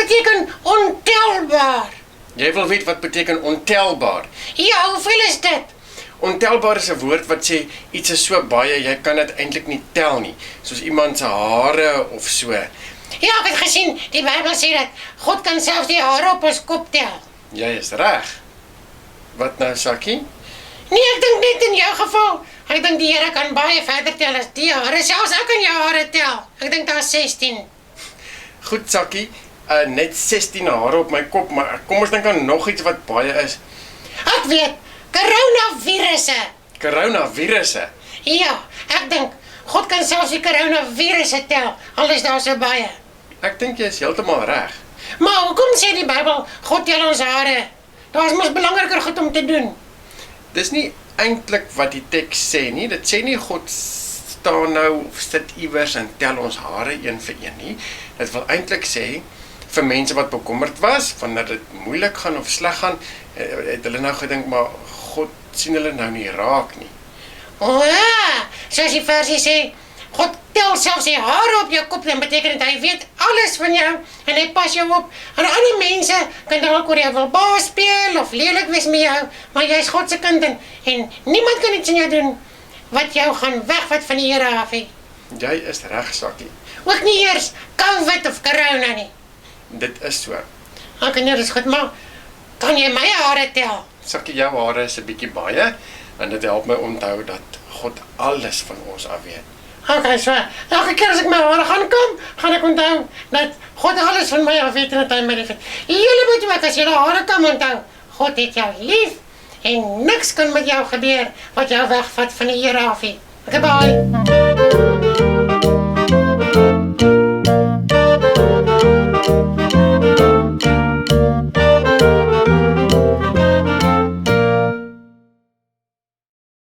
beteken ontelbaar. Jy wil weet wat beteken ontelbaar. Ja, hoeveel is dit? Ontelbaar is 'n woord wat sê iets is so baie, jy kan dit eintlik nie tel nie. Soos iemand se hare of so. Ja, ek het gesien, die Bybel sê dat God kan selfs die hare op ons kop tel. Jy is reg. Wat nou, Sakkie? Nee, ek dink net in jou geval. Ek dink die Here kan baie verder tel as die hare. Selfs ek kan jou hare tel. Ek dink daar is 16. Goed, Sakkie, net 16 hare op my kop, maar kom ons dink aan nog iets wat baie is. Ek weet, coronavirusse. Coronavirusse. Ja, ek dink God kan selfs die coronavirusse tel, al is daar so baie. Ek dink jy is heeltemal reg. Maar hoekom sê die Bybel, God tel ons hare? Daar is mos belangriker goed om te doen. Dis nie eintlik wat die teks sê nie. Dit sê nie God staan nou of sit iewers en tel ons hare een vir een nie. Dit wil eintlik sê vir mense wat bekommerd was wanneer dit moeilik gaan of sleg gaan, het hulle nou gedink maar God sien hulle nou nie raak nie. O ja, soos die versie sê, God tel selfs die hare op jou kop, dan beteken dit hy weet alles van jou en hy pas jou op. En ander mense kan dalk oor jou wil baas speel of lelik wees met jou, maar jy is God se kind en niemand kan iets aan jou doen wat jou gaan wegvat van die Here af nie. Jy is reg, Sakkie. Ook nie eers COVID of corona nie. Dit is so. Ek nee, dis goed, maar kan jy my hare tel? Sakkie, jou hare is 'n bietjie baie en dit help my onthou dat God alles van ons af weet. Okay, so, elke keer as ek my hare gaan kom, gaan ek onthou dat God alles van my af weet en dat hy my liefhet. Julle moet ook as julle hare kom onthou, God het jou lief en niks kan met jou gebeur wat jou wegvat van die Here af nie. Okay, bye.